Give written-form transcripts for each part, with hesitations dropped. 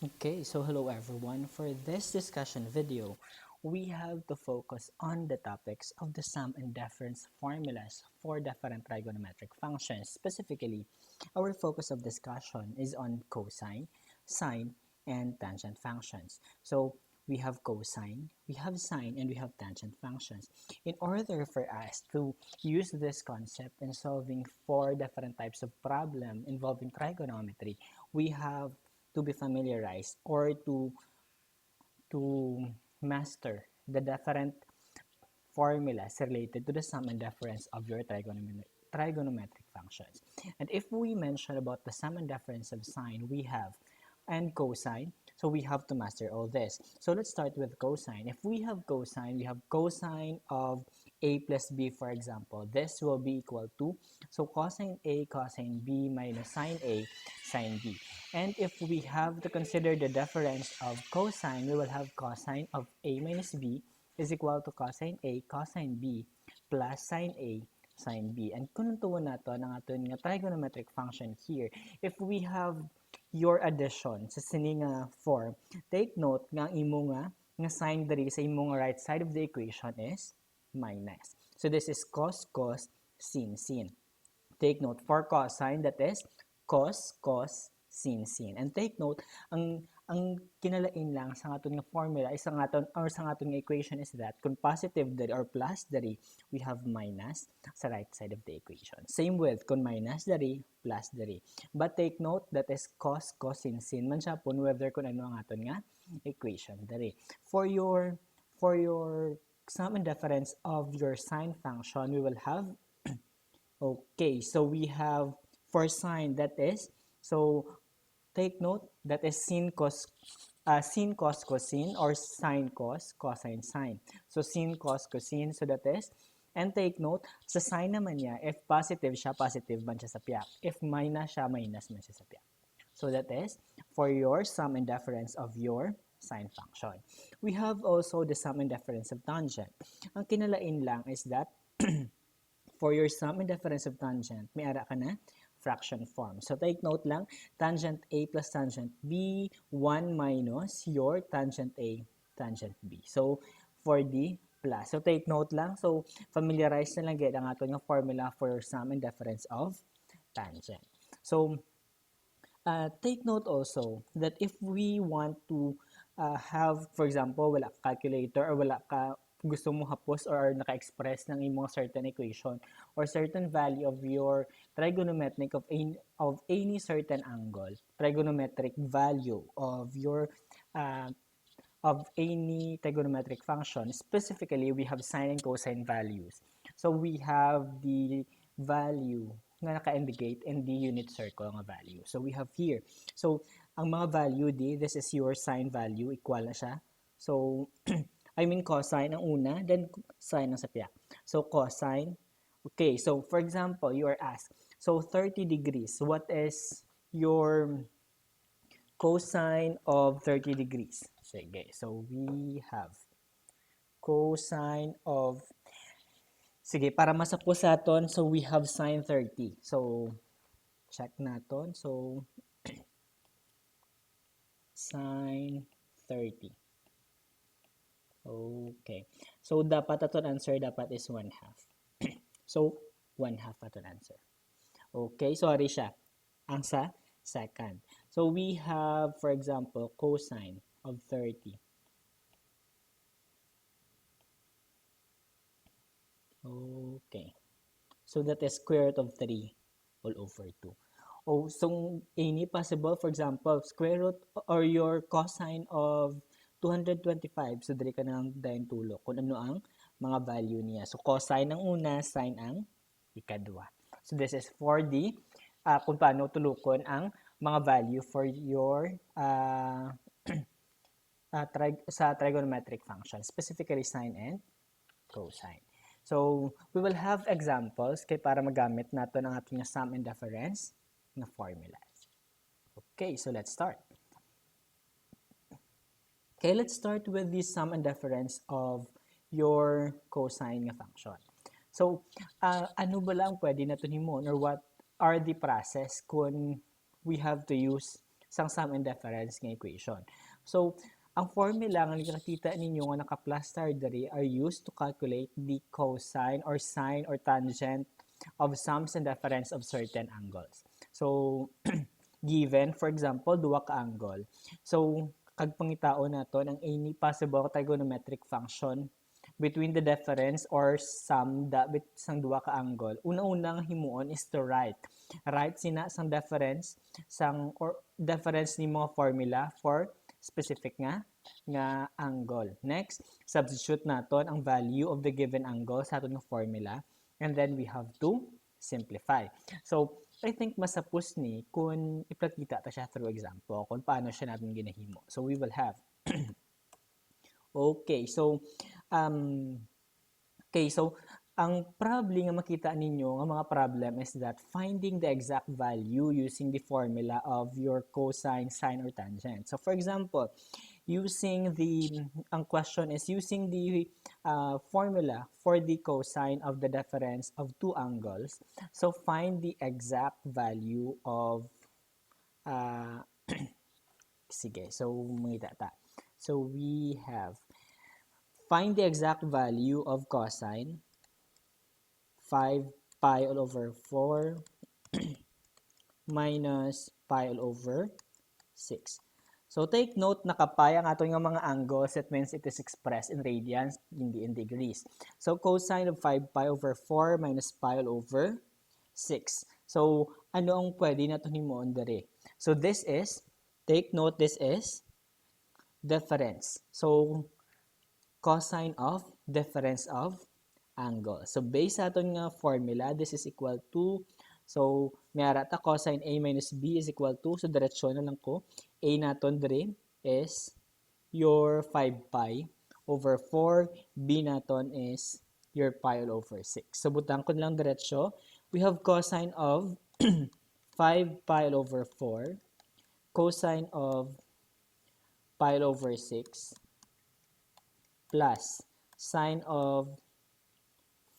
Okay, so hello everyone. For this discussion video, we have to focus on the topics of the sum and difference formulas for different trigonometric functions. Specifically, our focus of discussion is on cosine, sine, and tangent functions. So we have cosine, we have sine, and we have tangent functions. In order for us to use this concept in solving four different types of problem involving trigonometry, we have to be familiarized or to master the different formulas related to the sum and difference of your trigonometric functions. And if we mention about the sum and difference of sine, we have and cosine. So we have to master all this. So let's start with cosine. If we have cosine of a plus b, for example. This will be equal to, so cosine a cosine b minus sine a sine b. And if we have to consider the difference of cosine, we will have cosine of a minus b is equal to cosine A, cosine B, plus sine A, sine B. And kung tuwa nato ang aton nga trigonometric function here, if we have your addition sa sini nga form, take note nga imo nga sign diri sa imo right side of the equation is minus. So this is cos, cos, sin, sin. Take note for cosine, that is cos, cos, sin, sin. And take note, ang kinalain lang sa aton nga formula is ang aton or sa aton nga equation is that kung positive dari or plus dari, we have minus sa right side of the equation. Same with kung minus dari, plus dari. But take note that is cos, cos, sin, sin man siya pun whether kung ano ang aton nga equation dari. For your sum and difference of your sine function, we will have okay, so we have for sine, that is, so take note, that is sin cos cosine, or sine cos cosine sine. So sin cos cosine, so that is, and take note, sa sine naman niya, if positive siya, positive man siya sa piyak. If minus siya, minus man siya sa piyak. So that is for your sum and difference of your sine function. We have also the sum and difference of tangent. Ang kinalain lang is that for your sum and difference of tangent, may ara ka na fraction form. So take note lang, tangent A plus tangent B, 1 minus your tangent A, tangent B. So for the plus. So take note lang. So familiarize na lang get ang ato nga formula for sum and difference of tangent. So take note also that if we want to have, for example, wala ka calculator or wala ka gusto mo hapos or naka-express ng imong certain equation or certain value of your trigonometric of any certain angle, trigonometric value of your of any trigonometric function. Specifically, we have sine and cosine values. So we have the value nga naka-indicate in the unit circle nga value. So we have here. So ang mga value di, this is your sine value, equal na siya. So I mean cosine ang una, then sine ang sapiak. So cosine, okay, so for example, you are asked, so 30 degrees, what is your cosine of 30 degrees? Sige, so we have cosine of, sige, para masapos aton, so we have sine 30. So, check naton. So, sine 30. Okay. So, dapat aton answer dapat is 1/2. So, 1/2 aton answer. Okay, sorry siya. Ang sa second. So, we have, for example, cosine of 30. Okay. So, that is square root of 3 all over 2. Oh, so any possible, for example, square root or your cosine of 225. So, dali ka na lang dahil tulo kung ano ang mga value niya. So, cosine ang una, sine ang ikadwa. So, this is for the kung paano tulukon ang mga value for your sa trigonometric function, specifically sine and cosine. So, we will have examples kay para magamit nato ang ating sum and difference na formulas. Okay, so let's start. Okay, let's start with the sum and difference of your cosine nga function. So, ano ba lang pwede na ito nimon or what are the process kung we have to use sang sum and difference nga equation. So, ang formula nga nakikita ninyo nga naka-plaster diri are used to calculate the cosine or sine or tangent of sums and difference of certain angles. So, given, for example, duwa ka angle. So, kag pangitao naton ang any possible trigonometric function between the difference or sum sang duwa ka angle. Una-unang himuon is to write. Write sina sang difference sang or difference ni mga formula for specific nga angle. Next, substitute naton ang value of the given angle sa aton nga formula and then we have to simplify. So, I think masapos ni kung ipakita ta siya through example kung paano siya natin ginahimo. So, we will have okay, so um, ang problem nga makita ninyo nga mga problem is that finding the exact value using the formula of your cosine, sine, or tangent. So, for example, ang question is using the formula for the cosine of the difference of two angles. So, find the exact value of, sige, so, makita ta. So, we have, find the exact value of cosine, 5 pi all over 4 minus pi all over 6. So, take note, nakapay ang ato nga mga angles. That means it is expressed in radians, hindi in degrees. So, cosine of 5 pi over 4 minus pi all over 6. So, ano ang pwede na ito himuon dere? So, this is, take note, this is difference. So, cosine of difference of angle. So, based sa aton nga formula, this is equal to, so, may arata cosine A minus B is equal to, so, diretsyon na lang ko, A naton dire is your 5 pi over 4, B naton is your pi all over 6. So, butang ko lang diretsyo, we have cosine of 5 pi all over 4, cosine of pi all over 6, plus sine of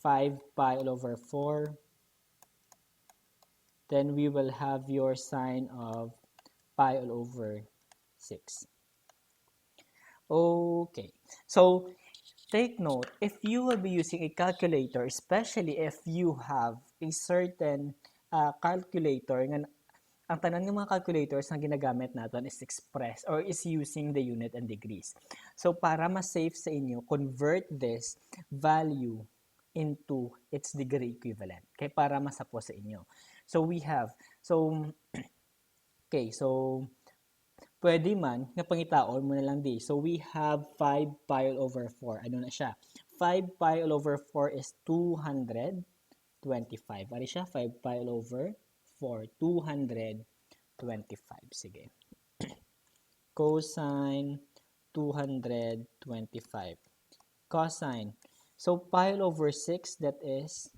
5 pi all over 4, then we will have your sine of pi all over 6. Okay, so take note, if you will be using a calculator, especially if you have a certain calculator, ang tanan ng mga calculators na ginagamit natin is express or is using the unit and degrees. So, para mas safe sa inyo, convert this value into its degree equivalent. Okay, para masapo sa inyo. So, we have, okay, so, pwede man, nga pangitaon mo na lang di. So, we have 5 pi all over 4. Ano na siya? 5 pi all over 4 is 225. Ano siya? 5 pi all over 4. 225. Sige. Cosine 225. Cosine. So, pi all over 6, that is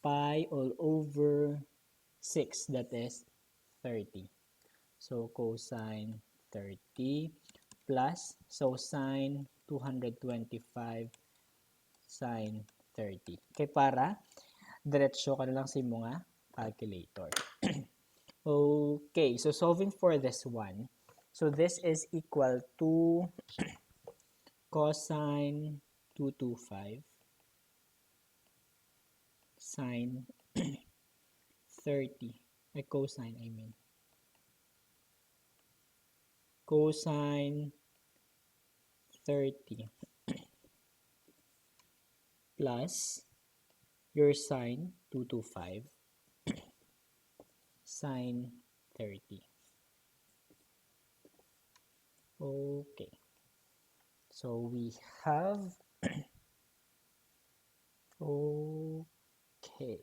pi all over 6, that is 30. So, cosine 30 plus, so sine 225 sine 30. Okay, para diretsyo ka na lang sa imo nga calculator. Okay, so solving for this one. So, this is equal to cosine 225 sine 30. Cosine, I mean. Cosine 30 plus your sine 225 sine 30. Okay. So we have okay.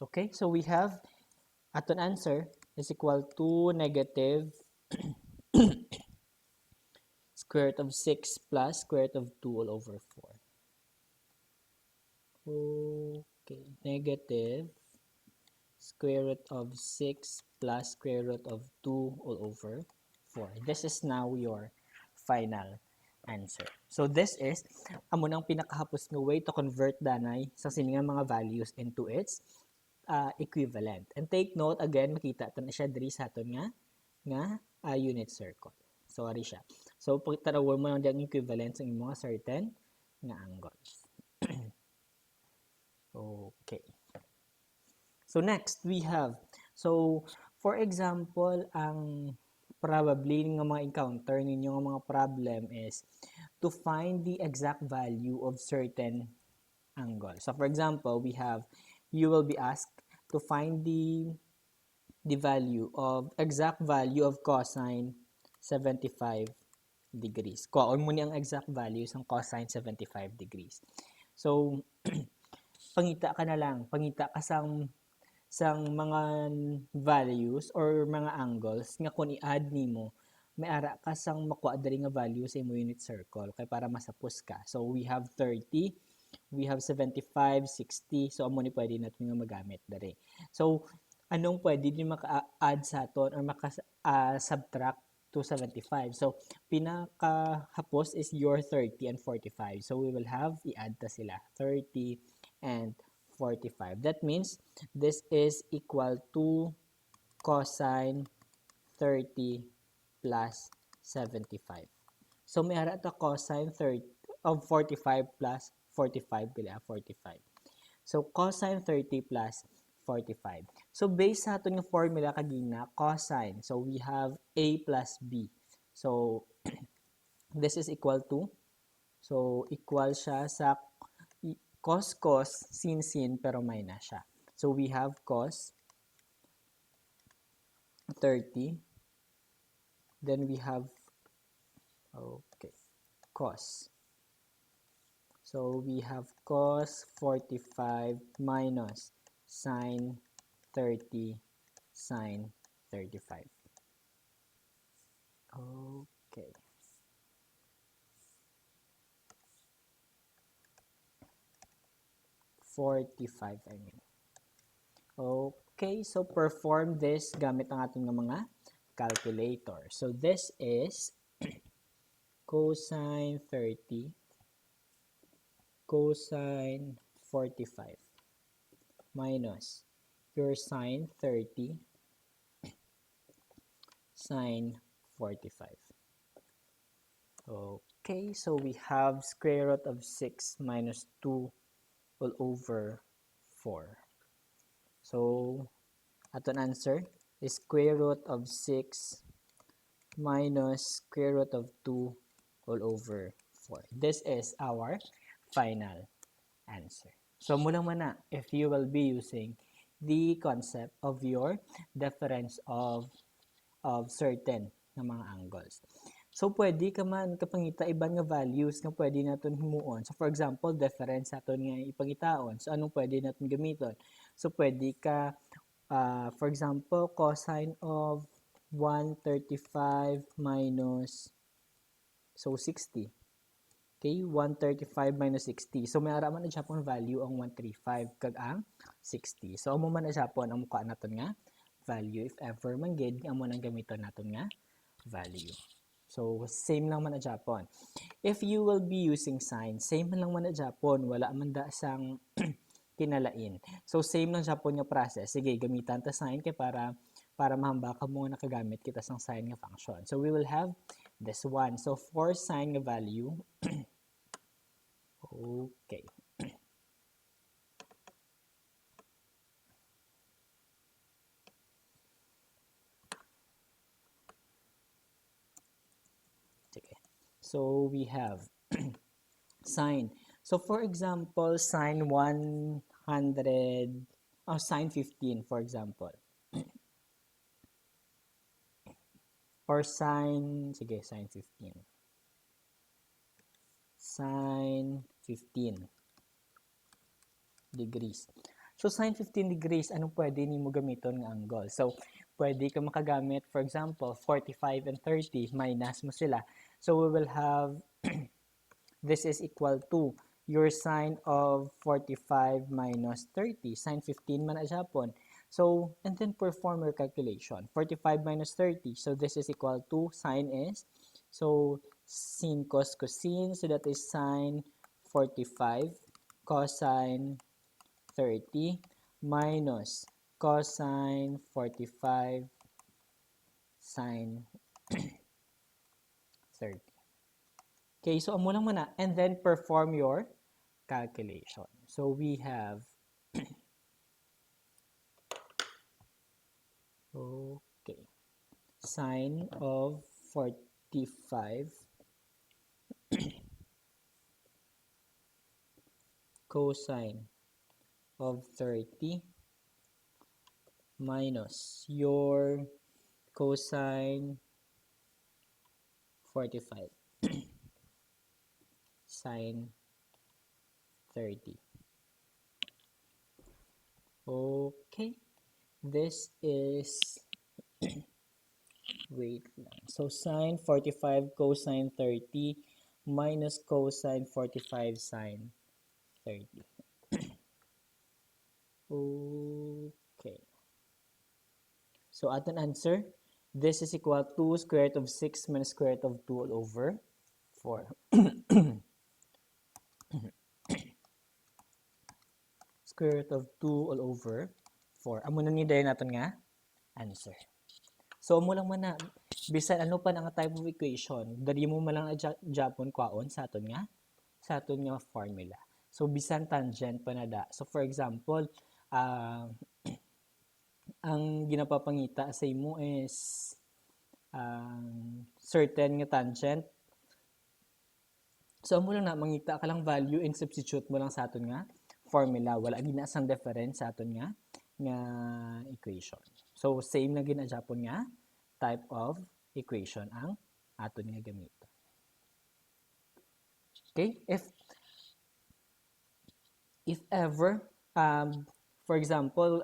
Okay, so we have aton answer is equal to negative square root of 6 plus square root of 2 all over 4. Okay, negative square root of 6 plus square root of 2 all over 4. This is now your final answer. So this is amo nang pinakahapos nga way to convert danay sa siningang mga values into its equivalent. And take note, again, makita ito na siya diri sa aton nga unit circle. Sorry siya. So, pagtarawon mo lang dyan equivalent sa mga certain nga angles. Okay. So, next, we have, so, for example, ang probably nga mga encounter ninyo nga mga problem is to find the exact value of certain angle. So, for example, we have, you will be asked to find the exact value of cosine 75 degrees. Kuhaon mo ni ang exact value ng cosine 75 degrees. So, pangita ka na lang. Pangita ka sang mga values or mga angles nga kung i-add nimo may ara ka sang makuha diri nga value sa imo unit circle kay para masapos ka. So, we have 30, we have 75, 60. So, amo ni pwede natin nga magamit diri. So, anong pwede din maka-add sa aton or maka-subtract to 75. So, pinaka-hapos is your 30 and 45. So, we will have i-add ta sila 30 and 45. That means this is equal to cosine 30 plus 75. So, may ara ta cosine 30 of 45 plus 45 bila 45. So, cosine 30 plus 45. So, based sa aton yung formula kagina, cosine. So, we have A plus B. So, this is equal to, so, equal siya sa cos, sin, pero minus siya. So, we have cos 30. Then, we have, okay, cos. So, we have cos 45 minus sine 30 sine 35. Okay. $45, I mean. Okay, so perform this gamit ang ating mga calculator. So, this is cosine 30 cosine 45 minus your sine 30 sine 45. Okay, so we have square root of 6 minus 2 all over 4. So, aton answer is square root of 6 minus square root of 2 all over 4. This is our final answer. So, muna man if you will be using the concept of your difference of certain na mga angles. So, pwede ka man kapangita iban nga values nga pwede natin himuon. So, for example, difference natin nga ipangitaon. So, anong pwede natin gamiton? So, pwede ka, for example, cosine of 135 minus, so, 60. Okay, 135 minus 60. So, may ara man na siya pong value ang 135 kag ang 60. So, amo man na siya po ang mukha natin nga value if ever man gid amo nang gamiton natin nga value. So, same lang man na Japon. If you will be using sign, same lang man na Japon. Wala man da sang kinalain. So, same lang Japon nga process. Sige, gamitan ta sign kay para mahamba ka mo nakagamit kita sang sign nga function. So, we will have this one. So, for sign nga value, okay. So, we have sine. So, for example, sine 100, sine 15, for example. Or sine, sige, sine 15. Sine 15 degrees. So, sine 15 degrees, anong pwede nimo gamiton nga angle? So, pwede ka makagamit, for example, 45 and 30, minus mo sila. So, we will have, this is equal to your sine of 45 minus 30. Sine 15 man na Japon. So, and then perform your calculation. 45 minus 30. So, this is equal to, sine is, so, sin cos cosine. So, that is sine 45 cosine 30 minus cosine 45 sine 30. Okay, so amo lang muna. And then perform your calculation. So we have, okay, sine of 45 cosine of 30 minus your cosine 45 sine 30. Okay, this is, wait lang. So sine 45 cosine 30 minus cosine 45 sine 30. Okay. So ating answer, this is equal to square root of 6 minus square root of 2 all over 4. Square root of 2 all over 4. Amo na ni dayon naton nga answer. So amo lang man na bisan ano pa nga type of equation, dali mo man lang Japon kwaon sa aton nga formula. So bisan tangent pa na da. So for example, ang ginapapangita sa imo is certain nga tangent. So amo lang na mangita ka lang value and substitute mo lang sa aton nga formula. Wala gina sang difference sa aton nga equation. So same na gina Japon nga type of equation ang aton nga gamiton. Okay? If ever, for example,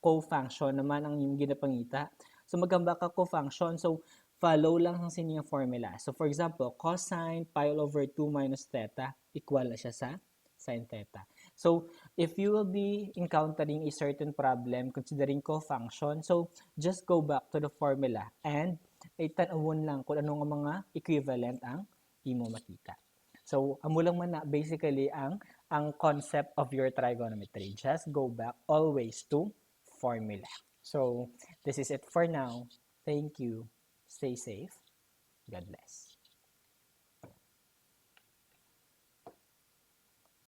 co-function naman ang yung ginapangita. So magamba ka co-function. So follow lang ang sinyang formula. So for example, cosine pi all over 2 minus theta equal na siya sa sin theta. So if you will be encountering a certain problem considering co-function, so just go back to the formula and itanawon lang kung ano nga mga equivalent ang imo makita. So amo lang man na basically ang concept of your trigonometry. Just go back always to formula. So this is it for now. Thank you. Stay safe. God bless.